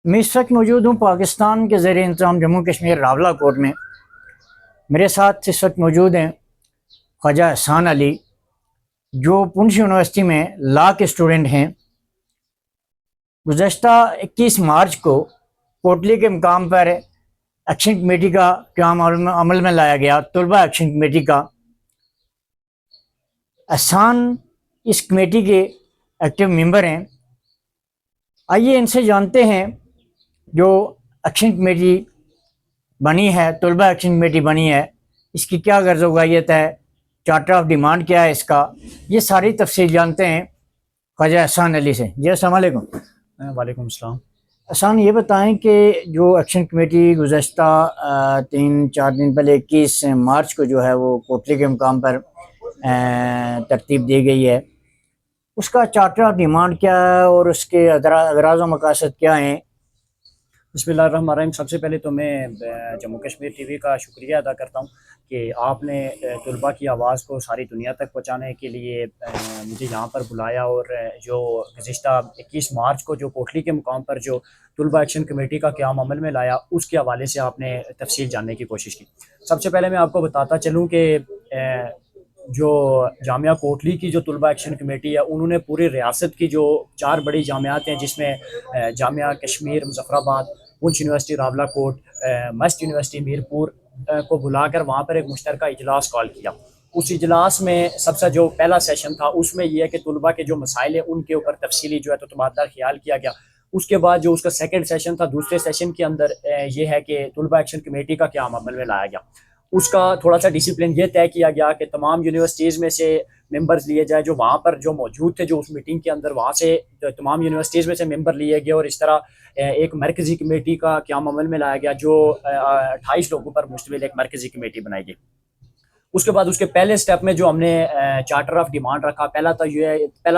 میں اس وقت موجود ہوں پاکستان کے زیر انتظام جموں کشمیر راولہ کوٹ میں۔ میرے ساتھ اس وقت موجود ہیں خواجہ احسان علی، جو پونچھ یونیورسٹی میں لا کے اسٹوڈنٹ ہیں۔ گزشتہ 21 مارچ کو کوٹلی کے مقام پر ایکشن کمیٹی کا قیام عمل میں لایا گیا، طلبہ ایکشن کمیٹی کا۔ احسان اس کمیٹی کے ایکٹیو ممبر ہیں۔ آئیے ان سے جانتے ہیں جو ایکشن کمیٹی بنی ہے، طلبہ ایکشن کمیٹی بنی ہے، اس کی کیا غرض و غایت ہے، چارٹر آف ڈیمانڈ کیا ہے اس کا، یہ ساری تفصیل جانتے ہیں خواجہ احسان علی سے۔ جی السلام علیکم۔ وعلیکم السلام۔ احسان، یہ بتائیں کہ جو ایکشن کمیٹی گزشتہ 3-4 دن پہلے 21 مارچ کو جو ہے وہ کوٹلی کے مقام پر ترتیب دی گئی ہے، اس کا چارٹر آف ڈیمانڈ کیا ہے اور اس کے اغراض و مقاصد کیا ہیں؟ بسم اللہ الرحمن الرحیم۔ سب سے پہلے تو میں جموں کشمیر ٹی وی کا شکریہ ادا کرتا ہوں کہ آپ نے طلباء کی آواز کو ساری دنیا تک پہنچانے کے لیے مجھے یہاں پر بلایا، اور جو گزشتہ 21 مارچ کو جو کوٹلی کے مقام پر جو طلباء ایکشن کمیٹی کا قیام عمل میں لایا، اس کے حوالے سے آپ نے تفصیل جاننے کی کوشش کی۔ سب سے پہلے میں آپ کو بتاتا چلوں کہ جو جامعہ کوٹلی کی جو طلباء ایکشن کمیٹی ہے، انہوں نے پوری ریاست کی جو 4 بڑی جامعات ہیں، جس میں جامعہ کشمیر مظفر آباد، پونچھ یونیورسٹی راولہ کوٹ، مسٹ یونیورسٹی میرپور کو بلا کر وہاں پر ایک مشترکہ اجلاس کال کیا۔ اس اجلاس میں سب سے جو پہلا سیشن تھا، اس میں یہ ہے کہ طلباء کے جو مسائل ہیں ان کے اوپر تفصیلی جو ہے تو تبادلہ خیال کیا گیا۔ اس کے بعد جو اس کا سیکنڈ سیشن تھا، دوسرے سیشن کے اندر یہ ہے کہ طلباء ایکشن کمیٹی کا قیام عمل میں لایا گیا۔ اس کا تھوڑا سا ڈسپلن یہ طے کیا گیا کہ تمام یونیورسٹیز میں سے ممبرز لیے جائے جو وہاں پر جو موجود تھے، جو اس میٹنگ کے اندر، وہاں سے تمام یونیورسٹیز میں سے ممبر لیے گئے، اور اس طرح ایک مرکزی کمیٹی کا قیام عمل میں لایا گیا، جو 28 لوگوں پر مشتمل ایک مرکزی کمیٹی بنائی گئی۔ اس کے بعد اس کے پہلے سٹیپ میں جو ہم نے چارٹر آف ڈیمانڈ رکھا، پہلا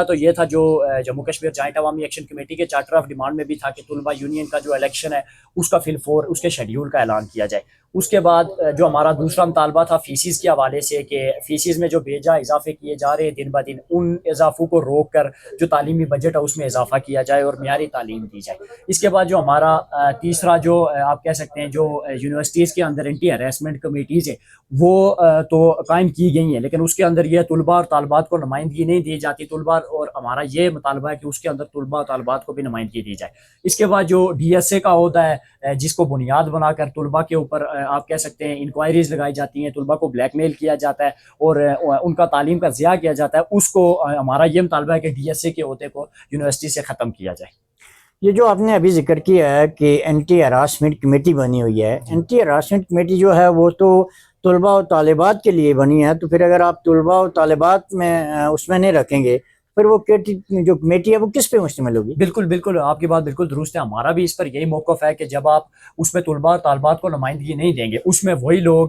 تو یہ تھا جو جموں کشمیر جوائنٹ عوامی ایکشن کمیٹی کے چارٹر آف ڈیمانڈ میں بھی تھا کہ طلباء یونین کا جو الیکشن ہے اس کا فی الفور اس کے شیڈیول کا اعلان کیا جائے۔ اس کے بعد جو ہمارا دوسرا مطالبہ تھا فیسز کے حوالے سے، کہ فیسز میں جو بیجا اضافے کیے جا رہے ہیں دن بہ دن، ان اضافوں کو روک کر جو تعلیمی بجٹ ہے اس میں اضافہ کیا جائے اور معیاری تعلیم دی جائے۔ اس کے بعد جو ہمارا تیسرا جو آپ کہہ سکتے ہیں جو یونیورسٹیز کے اندر اینٹی ہیراسمنٹ کمیٹیز ہیں، وہ تو قائم کی گئی ہیں، لیکن اس کے اندر یہ طلباء اور طالبات کو نمائندگی نہیں دی جاتی طلباء، اور ہمارا یہ مطالبہ ہے کہ اس کے اندر طلباء اور طالبات کو بھی نمائندگی دی جائے۔ اس کے بعد جو ڈی ایس اے کا عہدہ ہے، جس کو بنیاد بنا کر طلباء کے اوپر آپ کہہ سکتے ہیں انکوائریز لگائی جاتی ہیں، طلباء کو بلیک میل کیا جاتا ہے اور ان کا تعلیم کا ضیاع کیا جاتا ہے، اس کو ہمارا یہ مطالبہ ہے کہ ڈی ایس اے کے عہدے کو یونیورسٹی سے ختم کیا جائے۔ یہ جو آپ نے ابھی ذکر کیا ہے کہ اینٹی ہراسمنٹ کمیٹی بنی ہوئی ہے، اینٹی ہراسمنٹ کمیٹی جو ہے وہ تو طلباء و طالبات کے لیے بنی ہے، تو پھر اگر آپ طلباء و طالبات میں اس میں نہیں رکھیں گے، پھر وہ جو کمیٹی ہے وہ کس پہ مشتمل ہوگی؟ بالکل آپ کی بات بالکل درست ہے۔ ہمارا بھی اس پر یہی موقف ہے کہ جب آپ اس میں طلباء اور طالبات کو نمائندگی نہیں دیں گے، اس میں وہی لوگ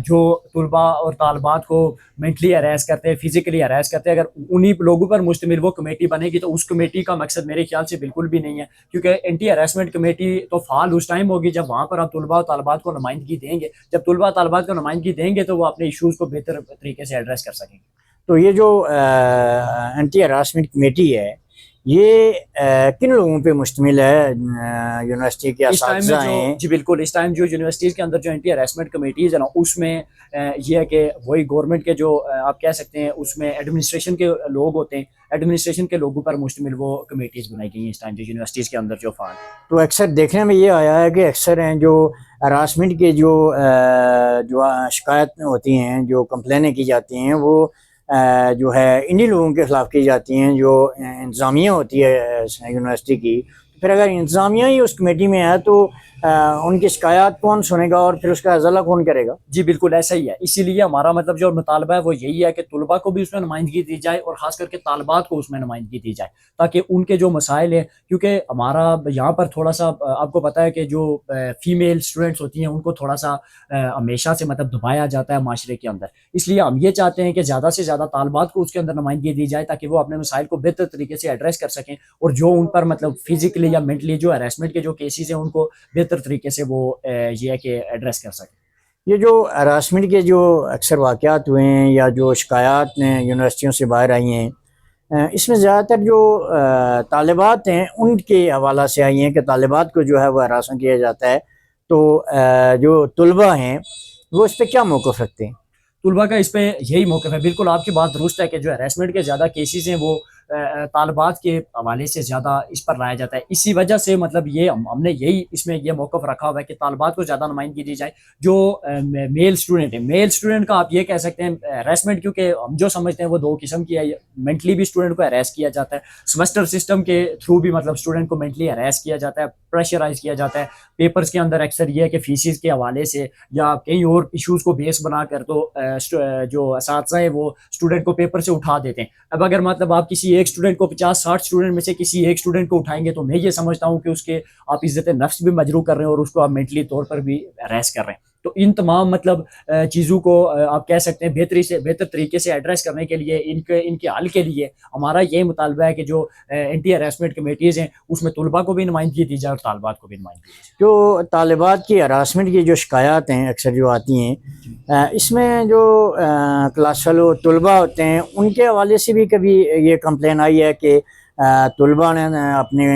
جو طلباء اور طالبات کو مینٹلی ہراس کرتے ہیں، فزیکلی ہراس کرتے ہیں، اگر انہی لوگوں پر مشتمل وہ کمیٹی بنے گی تو اس کمیٹی کا مقصد میرے خیال سے بالکل بھی نہیں ہے، کیونکہ اینٹی ہراسمنٹ کمیٹی تو فعال اس ٹائم ہوگی جب وہاں پر آپ طلباء اور طالبات کو نمائندگی دیں گے۔ جب طلباء اور طالبات کو نمائندگی دیں گے تو وہ اپنے ایشوز کو بہتر طریقے سے ایڈریس کر سکیں گے۔ تو یہ جو اینٹی ہراسمنٹ کمیٹی ہے یہ کن لوگوں پہ مشتمل ہے؟ یونیورسٹی کے اساتذہ ہیں؟ جی بالکل، اس ٹائم جو یونیورسٹیز کے اندر جو اینٹی ہراسمنٹ کمیٹیز ہیں نا، اس میں یہ ہے کہ وہی گورنمنٹ کے جو آپ کہہ سکتے ہیں اس میں ایڈمنسٹریشن کے لوگ ہوتے ہیں، ایڈمنسٹریشن کے لوگوں پر مشتمل وہ کمیٹیز بنائی گئی ہیں اس ٹائم جو یونیورسٹیز کے اندر جو فعال۔ تو اکثر دیکھنے میں یہ آیا ہے کہ اکثر ہیں جو ہراسمنٹ کے جو شکایت ہوتی ہیں، جو کمپلینیں کی جاتی ہیں، وہ جو ہے انہی لوگوں کے خلاف کی جاتی ہیں جو انتظامیہ ہوتی ہے یونیورسٹی کی۔ پھر اگر انتظامیہ ہی اس کمیٹی میں ہے تو ان کی شکایات کون سنے گا اور پھر اس کا ازالہ کون کرے گا؟ جی بالکل ایسا ہی ہے، اسی لیے ہمارا مطلب جو مطالبہ ہے وہ یہی ہے کہ طلباء کو بھی اس میں نمائندگی دی جائے اور خاص کر کے طالبات کو اس میں نمائندگی دی جائے، تاکہ ان کے جو مسائل ہیں، کیونکہ ہمارا یہاں پر تھوڑا سا آپ کو پتہ ہے کہ جو فیمیل اسٹوڈنٹس ہوتی ہیں ان کو تھوڑا سا ہمیشہ سے مطلب دبایا جاتا ہے معاشرے کے اندر، اس لیے ہم یہ چاہتے ہیں کہ زیادہ سے زیادہ طالبات کو اس کے اندر نمائندگی دی جائے تاکہ وہ اپنے مسائل کو بہتر طریقے سے ایڈریس کر سکیں، اور جو ان پر مطلب فزیکلی یا مینٹلی جو ہراسمنٹ کے جو کیسز ہیں ان کو بہتر طریقے سے وہ یہ ہے کہ ایڈریس کر سکیں۔ یہ جو ہراسمنٹ کے جو اکثر واقعات ہوئے ہیں یا جو شکایات یونیورسٹیوں سے باہر آئی ہیں، اس میں زیادہ تر جو طالبات ہیں ان کے حوالہ سے آئی ہیں کہ طالبات کو جو ہے وہ ہراساں کیا جاتا ہے، تو جو طلباء ہیں وہ اس پہ کیا موقف رکھتے ہیں؟ طلباء کا اس پہ یہی موقف ہے، بالکل آپ کی بات درست ہے کہ جو ہراسمنٹ کے زیادہ کیسز ہیں وہ طالبات کے حوالے سے زیادہ اس پر لایا جاتا ہے. اسی وجہ سے مطلب یہ ہم نے یہی اس میں یہ موقف رکھا ہوا ہے کہ طالبات کو زیادہ نمائندگی دی جائے. جو میل اسٹوڈنٹ ہیں، میل اسٹوڈنٹ کا آپ یہ کہہ سکتے ہیں ہراسمنٹ، کیونکہ ہم جو سمجھتے ہیں وہ دو قسم کی ہے. مینٹلی بھی اسٹوڈنٹ کو ہراس کیا جاتا ہے، سیمسٹر سسٹم کے تھرو بھی مطلب اسٹوڈنٹ کو مینٹلی ہراس کیا جاتا ہے، پریشرائز کیا جاتا ہے. پیپرز کے اندر اکثر یہ ہے کہ فیسز کے حوالے سے یا کئی اور ایشوز کو بیس بنا کر تو جو اساتذہ ہیں وہ اسٹوڈنٹ کو پیپر سے اٹھا دیتے ہیں. اب اگر مطلب آپ کسی ایک اسٹوڈنٹ کو 50-60 اسٹوڈنٹ میں سے کسی ایک اسٹوڈنٹ کو اٹھائیں گے تو میں یہ سمجھتا ہوں کہ اس کے آپ عزت نفس بھی مجروح کر رہے ہیں اور اس کو آپ مینٹلی طور پر بھی ہراس کر رہے ہیں. تو ان تمام مطلب چیزوں کو آپ کہہ سکتے ہیں بہتر طریقے سے ایڈریس کرنے کے لیے ان کے حل کے لیے ہمارا یہ مطالبہ ہے کہ جو اینٹی ہراسمنٹ کمیٹیز ہیں اس میں طلباء کو بھی نمائندگی دی جائے اور طالبات کو بھی نمائندگی دی جائے. جو طالبات کی ہراسمنٹ کی جو شکایات ہیں اکثر جو آتی ہیں، اس میں جو کلاس فیلو طلباء ہوتے ہیں ان کے حوالے سے بھی کبھی یہ کمپلین آئی ہے کہ طلباء نے اپنے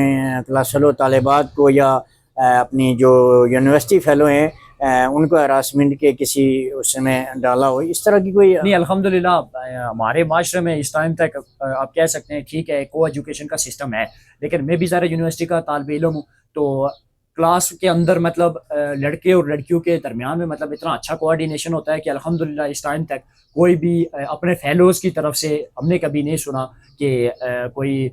کلاس فیلو طالبات کو یا اپنی جو یونیورسٹی فیلو ہیں ان کو ہراسمنٹ کے کسی اس میں ڈالا ہو، اس طرح کی کوئی؟ نہیں، الحمدللہ ہمارے معاشرے میں اس ٹائم تک آپ کہہ سکتے ہیں ٹھیک ہے کو ایجوکیشن کا سسٹم ہے، لیکن میں بھی ذرا یونیورسٹی کا طالب علم ہوں. تو کلاس کے اندر مطلب لڑکے اور لڑکیوں کے درمیان میں مطلب اتنا اچھا کوآرڈینیشن ہوتا ہے کہ الحمدللہ اس ٹائم تک کوئی بھی اپنے فیلوز کی طرف سے ہم نے کبھی نہیں سنا کہ کوئی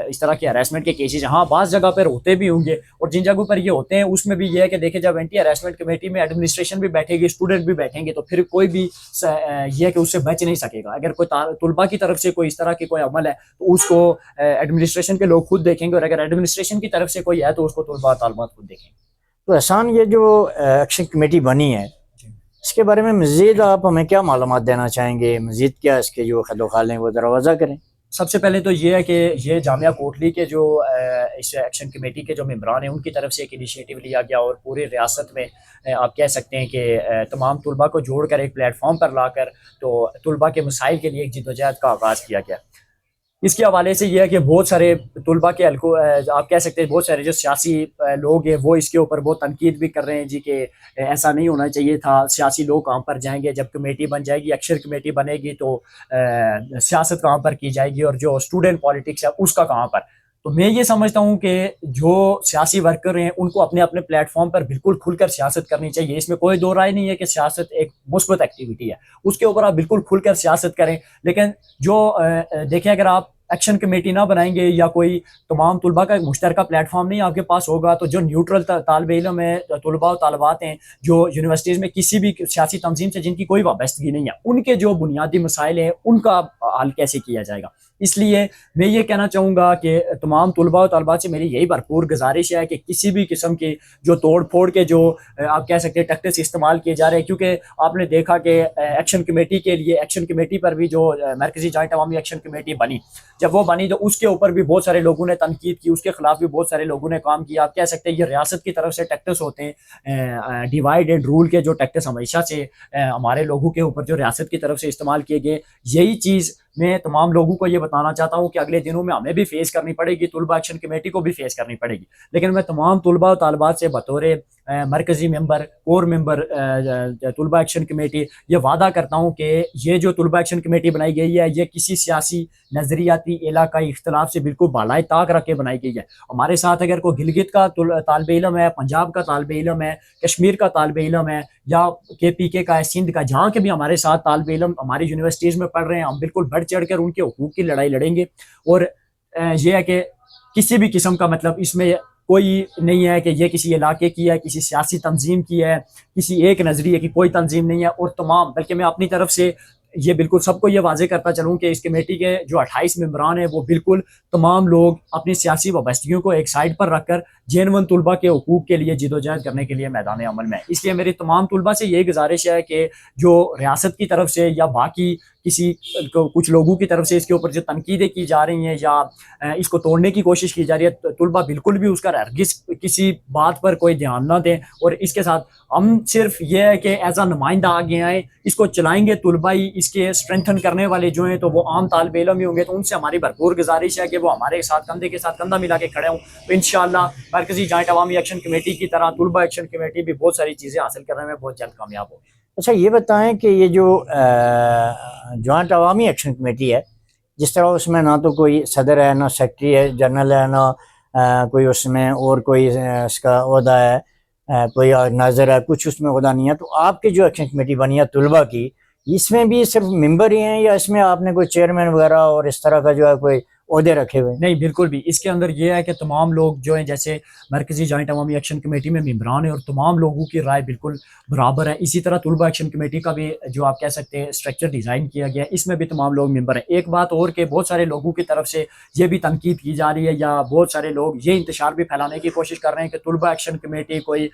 اس طرح کے ہراسمنٹ کے کیسز. ہاں بعض جگہ پر ہوتے بھی ہوں گے، اور جن جگہوں پر یہ ہوتے ہیں اس میں بھی یہ ہے کہ دیکھیں جب اینٹی ہراسمنٹ کمیٹی میں ایڈمنسٹریشن بھی بیٹھے گی، اسٹوڈنٹ بھی بیٹھیں گے، تو پھر کوئی بھی یہ کہ اس سے بچ نہیں سکے گا. اگر کوئی طلباء کی طرف سے کوئی اس طرح کی کوئی عمل ہے تو اس کو ایڈمنسٹریشن کے لوگ خود دیکھیں گے، اور اگر ایڈمنسٹریشن کی طرف سے کوئی ہے تو اس کو طلباء طالبات خود دیکھیں گے. تو احسان، یہ جو ایکشن کمیٹی بنی ہے اس کے بارے میں مزید آپ ہمیں کیا معلومات دینا چاہیں گے؟ مزید کیا اس کے جو خد و خال ہیں وہ ذرا واضح کریں. سب سے پہلے تو یہ ہے کہ یہ جامعہ کوٹلی کے جو اس ایکشن کمیٹی کے جو ممبران ہیں ان کی طرف سے ایک انیشیٹو لیا گیا، اور پوری ریاست میں آپ کہہ سکتے ہیں کہ تمام طلباء کو جوڑ کر ایک پلیٹ فارم پر لا کر تو طلباء کے مسائل کے لیے ایک جدوجہد کا آغاز کیا گیا. اس کے حوالے سے یہ ہے کہ بہت سارے طلباء کے حلقوں آپ کہہ سکتے ہیں بہت سارے جو سیاسی لوگ ہیں وہ اس کے اوپر بہت تنقید بھی کر رہے ہیں جی کہ ایسا نہیں ہونا چاہیے تھا، سیاسی لوگ کہاں پر جائیں گے، جب کمیٹی بن جائے گی، اکثر کمیٹی بنے گی تو سیاست کہاں پر کی جائے گی، اور جو اسٹوڈنٹ پالیٹکس ہے اس کا کہاں پر. تو میں یہ سمجھتا ہوں کہ جو سیاسی ورکر ہیں ان کو اپنے اپنے پلیٹ فارم پر بالکل کھل کر سیاست کرنی چاہیے. اس میں کوئی دو رائے نہیں ہے کہ سیاست ایک مثبت ایکٹیویٹی ہے، اس کے اوپر آپ بالکل کھل کر سیاست کریں. لیکن جو دیکھیں اگر آپ ایکشن کمیٹی نہ بنائیں گے یا کوئی تمام طلباء کا ایک مشترکہ پلیٹ فارم نہیں آپ کے پاس ہوگا، تو جو نیوٹرل طالب علم ہے، طلباء و طالبات ہیں جو یونیورسٹیز میں کسی بھی سیاسی تنظیم سے جن کی کوئی وابستگی نہیں ہے، ان کے جو بنیادی مسائل ہیں ان کا حل کیسے کیا جائے گا. اس لیے میں یہ کہنا چاہوں گا کہ تمام طلباء و طالبات سے میری یہی بھرپور گزارش ہے کہ کسی بھی قسم کی جو توڑ پھوڑ کے جو آپ کہہ سکتے ہیں ٹیکٹکس استعمال کیے جا رہے ہیں، کیونکہ آپ نے دیکھا کہ ایکشن کمیٹی کے لیے ایکشن کمیٹی پر بھی جو مرکزی جوائنٹ عوامی ایکشن کمیٹی بنی، جب وہ بنی تو اس کے اوپر بھی بہت سارے لوگوں نے تنقید کی، اس کے خلاف بھی بہت سارے لوگوں نے کام کیا. آپ کہہ سکتے ہیں یہ ریاست کی طرف سے ٹیکٹس ہوتے ہیں، ڈیوائڈ اینڈ رول کے جو ٹیکٹس ہمیشہ سے ہمارے لوگوں کے اوپر جو ریاست کی طرف سے استعمال کیے گئے. یہی چیز میں تمام لوگوں کو یہ بتانا چاہتا ہوں کہ اگلے دنوں میں ہمیں بھی فیس کرنی پڑے گی، طلباء ایکشن کمیٹی کو بھی فیس کرنی پڑے گی. لیکن میں تمام طلباء و طالبات سے بطور مرکزی ممبر، کور ممبر طلباء ایکشن کمیٹی یہ وعدہ کرتا ہوں کہ یہ جو طلباء ایکشن کمیٹی بنائی گئی ہے یہ کسی سیاسی نظریاتی علاقائی اختلاف سے بالکل بالائے طاق رکھ کے بنائی گئی ہے. ہمارے ساتھ اگر کوئی گلگت کا طالب علم ہے، پنجاب کا طالب علم ہے، کشمیر کا طالب علم ہے، یا KPK کا ہے، سندھ کا، جہاں کے بھی ہمارے ساتھ طالب علم ہماری یونیورسٹیز میں پڑھ رہے ہیں، ہم بالکل بڑھ چڑھ کر ان کے حقوق کی لڑائی لڑیں گے. اور یہ ہے کہ کسی بھی قسم کا مطلب اس میں کوئی نہیں ہے کہ یہ کسی علاقے کی ہے، کسی سیاسی تنظیم کی ہے، کسی ایک نظریے کی کوئی تنظیم نہیں ہے. اور تمام، بلکہ میں اپنی طرف سے یہ بالکل سب کو یہ واضح کرتا چلوں کہ اس کمیٹی کے جو 28 ممبران ہیں وہ بالکل تمام لوگ اپنی سیاسی وابستگیوں کو ایک سائڈ پر رکھ کر جینون طلباء کے حقوق کے لیے جدوجہد کرنے کے لیے میدان عمل میں. اس لیے میری تمام طلباء سے یہی گزارش ہے کہ جو ریاست کی طرف سے یا باقی کچھ لوگوں کی طرف سے اس کے اوپر جو تنقیدیں کی جا رہی ہیں یا اس کو توڑنے کی کوشش کی جا رہی ہے، طلبہ بالکل بھی اس کا ہرگز کسی بات پر کوئی دھیان نہ دیں، اور اس کے ساتھ ہم صرف یہ ہے کہ ایز اے نمائندہ آگے آئیں، اس کو چلائیں گے طلبہ ہی، اس کے اسٹرینتھن کرنے والے جو ہیں تو وہ عام طالب علم ہی ہوں گے، تو ان سے ہماری بھرپور گزارش ہے کہ وہ ہمارے ساتھ کندھے کے ساتھ کندھا ملا کے کھڑے ہوں، تو انشاءاللہ مرکزی جوائنٹ عوامی ایکشن کمیٹی کی طرح طلبہ ایکشن کمیٹی بھی بہت ساری چیزیں حاصل کرنے میں بہت جلد کامیاب ہوگی۔ اچھا یہ بتائیں کہ یہ جو جوائنٹ عوامی ایکشن کمیٹی ہے، جس طرح اس میں نہ تو کوئی صدر ہے، نہ سیکٹری ہے، جنرل ہے، نہ کوئی اس میں اور کوئی اس کا عہدہ ہے، کوئی ناظر ہے، کچھ اس میں عہدہ نہیں ہے، تو آپ کی جو ایکشن کمیٹی بنی ہے طلبہ کی، اس میں بھی صرف ممبر ہی ہیں یا اس میں آپ نے کوئی چیئرمین وغیرہ اور اس طرح کا جو ہے کوئی عہدے رکھے ہوئے ہیں؟ نہیں، بالکل بھی اس کے اندر یہ ہے کہ تمام لوگ جو ہیں، جیسے مرکزی جوائنٹ عوامی ایکشن کمیٹی میں ممبران ہیں اور تمام لوگوں کی رائے بالکل برابر ہے، اسی طرح طلبہ ایکشن کمیٹی کا بھی جو آپ کہہ سکتے ہیں اسٹرکچر ڈیزائن کیا گیا ہے، اس میں بھی تمام لوگ ممبر ہیں۔ ایک بات اور کہ بہت سارے لوگوں کی طرف سے یہ بھی تنقید کی جا رہی ہے یا بہت سارے لوگ یہ انتشار بھی پھیلانے کی کوشش کر رہے ہیں کہ طلبہ ایکشن کمیٹی کوئی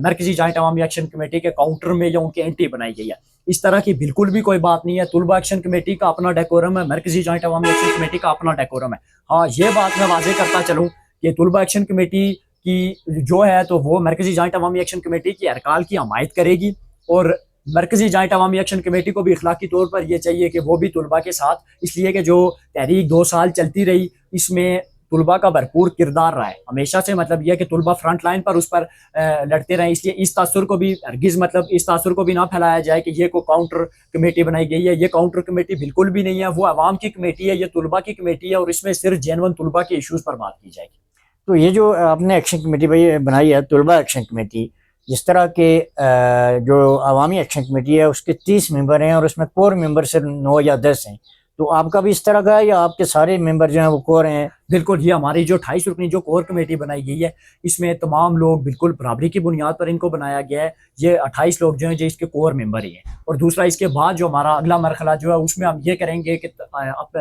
مرکزی جوائنٹ عوامی ایکشن کمیٹی کے کاؤنٹر میں یا ان کی اینٹی بنائی گئی ہے۔ اس طرح کی بالکل بھی کوئی بات نہیں ہے، طلبہ ایکشن کمیٹی کا اپنا ڈیکورم ہے، مرکزی جوائنٹ عوامی ایکشن کمیٹی کا اپنا ڈیکورم ہے۔ ہاں یہ بات میں واضح کرتا چلوں کہ طلبہ ایکشن کمیٹی کی جو ہے تو وہ مرکزی جوائنٹ عوامی ایکشن کمیٹی کی ارکان کی حمایت کرے گی، اور مرکزی جوائنٹ عوامی ایکشن کمیٹی کو بھی اخلاقی طور پر یہ چاہیے کہ وہ بھی طلبہ کے ساتھ، اس لیے کہ جو تحریک 2 سال چلتی رہی اس میں طلبہ کا بھرپور کردار رہا ہے ہمیشہ سے، مطلب یہ کہ طلبہ فرنٹ لائن پر اس پر لڑتے رہے، اس لیے اس تاثر کو بھی ہرگز اس تاثر کو بھی نہ پھیلایا جائے کہ یہ کوئی کاؤنٹر کمیٹی بنائی گئی ہے۔ یہ کاؤنٹر کمیٹی بالکل بھی نہیں ہے، وہ عوام کی کمیٹی ہے، یہ طلبہ کی کمیٹی ہے، اور اس میں صرف جینون طلبہ کے ایشوز پر بات کی جائے گی۔ تو یہ جو آپ نے ایکشن کمیٹی بنائی ہے طلبہ ایکشن کمیٹی، جس طرح کے جو عوامی ایکشن کمیٹی ہے اس کے 30 ممبر ہیں اور اس میں کور ممبر صرف 9 یا 10 ہیں، تو آپ کا بھی اس طرح کا ہے یا آپ کے سارے ممبر جو ہیں وہ کور ہیں؟ بالکل، یہ ہماری جو 28 رکنی جو کور کمیٹی بنائی گئی ہے اس میں تمام لوگ بالکل برابری کی بنیاد پر ان کو بنایا گیا ہے، یہ 28 لوگ جو ہیں جو اس کے کور ممبر ہی ہیں۔ اور دوسرا اس کے بعد جو ہمارا اگلا مرحلہ جو ہے اس میں ہم یہ کریں گے کہ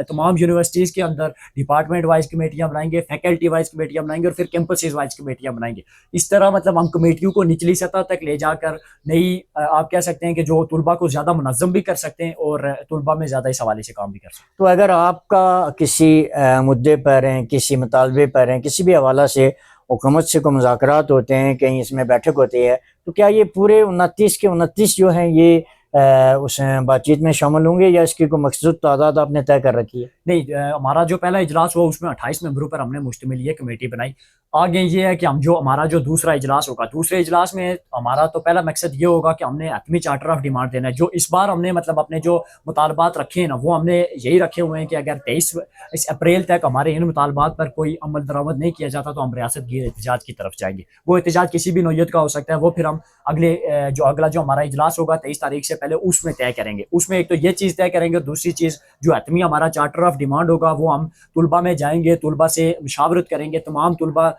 تمام یونیورسٹیز کے اندر ڈپارٹمنٹ وائز کمیٹیاں بنائیں گے، فیکلٹی وائز کمیٹیاں بنائیں گے، اور پھر کیمپسز وائز کمیٹیاں بنائیں گے۔ اس طرح مطلب ہم کمیٹیوں کو نچلی سطح تک لے جا کر نئی آپ کہہ سکتے ہیں کہ جو طلبہ کو زیادہ منظم بھی کر سکتے ہیں اور طلبہ میں زیادہ اس حوالے سے کام بھی کر سکتے ہیں۔ تو اگر آپ کا کسی مدعے پر ہیں، کسی مطالبے پر ہیں، کسی بھی حوالہ سے حکومت سے کوئی مذاکرات ہوتے ہیں، کہیں اس میں بیٹھک ہوتی ہے، تو کیا یہ پورے 29 کے 29 جو ہیں یہ اس بات چیت میں شامل ہوں گے یا اس کی کوئی مخصوص تعداد آپ نے طے کر رکھی ہے؟ نہیں، ہمارا جو پہلا اجلاس ہوا اس میں 28 ممبروں پر ہم نے مشتمل یہ کمیٹی بنائی۔ آگے یہ ہے کہ ہمارا جو دوسرا اجلاس ہوگا، دوسرے اجلاس میں ہمارا تو پہلا مقصد یہ ہوگا کہ ہم نے حتمی چارٹر آف ڈیمانڈ دینا ہے۔ جو اس بار ہم نے مطلب اپنے جو مطالبات رکھے ہیں نا، وہ ہم نے یہی رکھے ہوئے ہیں کہ اگر 23 اپریل تک ہمارے ان مطالبات پر کوئی عمل درآمد نہیں کیا جاتا تو ہم ریاست گیر احتجاج کی طرف جائیں گے۔ وہ احتجاج کسی بھی نوعیت کا ہو سکتا ہے، وہ پھر ہم اگلا جو ہمارا اجلاس ہوگا 23 تاریخ سے پہلے اس میں طے کریں گے۔ اس میں ایک تو یہ چیز طے کریں گے، دوسری چیز جو حتمی ہمارا چارٹر آف ڈیمانڈ ہوگا وہ ہم طلبہ میں جائیں گے، طلبہ سے مشاورت کریں گے، تمام طلبہ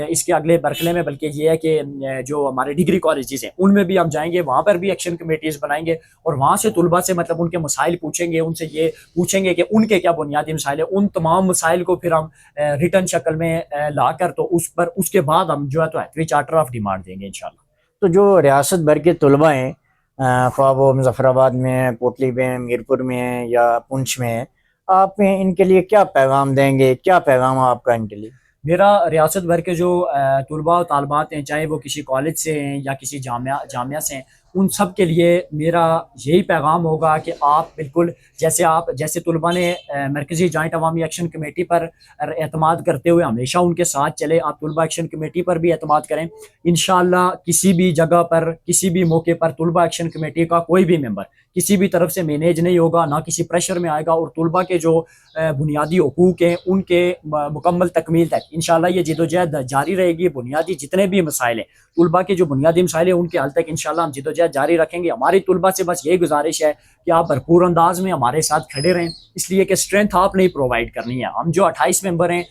اس کے اگلے مرحلے میں، بلکہ یہ ہے کہ جو ہمارے ڈگری کالجز ہیں ان میں بھی ہم جائیں گے، وہاں پر بھی ایکشن کمیٹیز بنائیں گے، اور وہاں سے طلبہ سے مطلب ان کے مسائل پوچھیں گے، ان سے یہ پوچھیں گے کہ ان کے کیا بنیادی مسائل ہیں، ان تمام مسائل کو پھر ہم ریٹن شکل میں لا کر تو اس کے بعد ہم جو ہے تو حتمی چارٹر آف ڈیمانڈ دیں گے انشاءاللہ۔ تو جو ریاست بھر کے طلبہ ہیں، خواہ وہ مظفر آباد میں ہیں، کوٹلی میں ہیں، میرپور میں ہیں یا پونچھ میں ہیں، آپ ان کے لیے کیا پیغام دیں گے؟ کیا پیغام آپ کا ان کے لیے؟ میرا ریاست بھر کے جو طلباء و طالبات ہیں، چاہے وہ کسی کالج سے ہیں یا کسی جامعہ سے ہیں، ان سب کے لیے میرا یہی پیغام ہوگا کہ آپ بالکل جیسے طلباء نے مرکزی جوائنٹ عوامی ایکشن کمیٹی پر اعتماد کرتے ہوئے ہمیشہ ان کے ساتھ چلے، آپ طلباء ایکشن کمیٹی پر بھی اعتماد کریں۔ انشاءاللہ کسی بھی جگہ پر، کسی بھی موقع پر طلباء ایکشن کمیٹی کا کوئی بھی ممبر کسی بھی طرف سے مینیج نہیں ہوگا، نہ کسی پریشر میں آئے گا، اور طلباء کے جو بنیادی حقوق ہیں ان کے مکمل تکمیل تک انشاءاللہ یہ جدوجہد جاری رہے گی۔ بنیادی جتنے بھی مسائل ہیں، طلباء کے جو بنیادی مسائل ہیں ان کے حل تک انشاءاللہ ہم جدوجہد جاری رکھیں گے۔ ہماری طلباء سے بس یہی گزارش ہے کہ آپ بھرپور انداز میں ہمارے ساتھ کھڑے رہیں، اس لیے کہ اسٹرینتھ آپ نہیں پرووائڈ کرنی ہے۔ ہم جو 28 ممبر ہیں،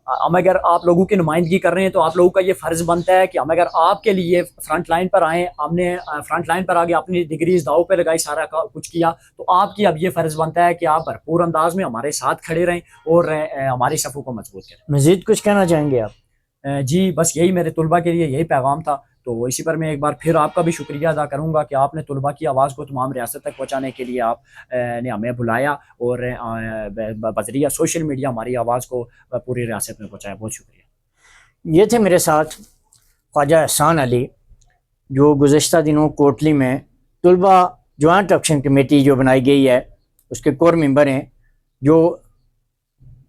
ہم اگر آپ لوگوں کی نمائندگی کر رہے ہیں تو آپ لوگوں کا یہ فرض بنتا ہے کہ ہم اگر آپ کے لیے فرنٹ لائن پر آئیں، ہم نے فرنٹ لائن پر آگے اپنی ڈگریز داؤ پہ لگائی، سارا کچھ کیا، تو آپ کی اب یہ فرض بنتا ہے کہ آپ بھرپور انداز میں ہمارے ساتھ کھڑے رہیں اور ہماری صفوں کو مضبوط کریں۔ مزید کچھ کہنا چاہیں گے آپ؟ جی بس یہی میرے طلباء کے لیے یہی پیغام تھا تو اسی پر میں ایک بار پھر آپ کا بھی شکریہ ادا کروں گا کہ آپ نے طلباء کی آواز کو تمام ریاست تک پہنچانے کے لیے آپ نے ہمیں بلایا اور بذریعہ سوشل میڈیا ہماری آواز کو پوری ریاست میں پہنچایا. بہت شکریہ. یہ تھے میرے ساتھ خواجہ احسان علی، جو گزشتہ دنوں کوٹلی میں طلباء جوائنٹ ایکشن کمیٹی جو بنائی گئی ہے اس کے کور ممبر ہیں، جو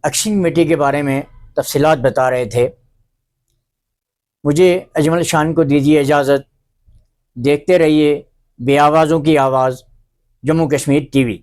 ایکشن کمیٹی کے بارے میں تفصیلات بتا رہے تھے. مجھے اجمل شان کو دیجیے اجازت. دیکھتے رہیے بے آوازوں کی آواز، جموں کشمیر ٹی وی.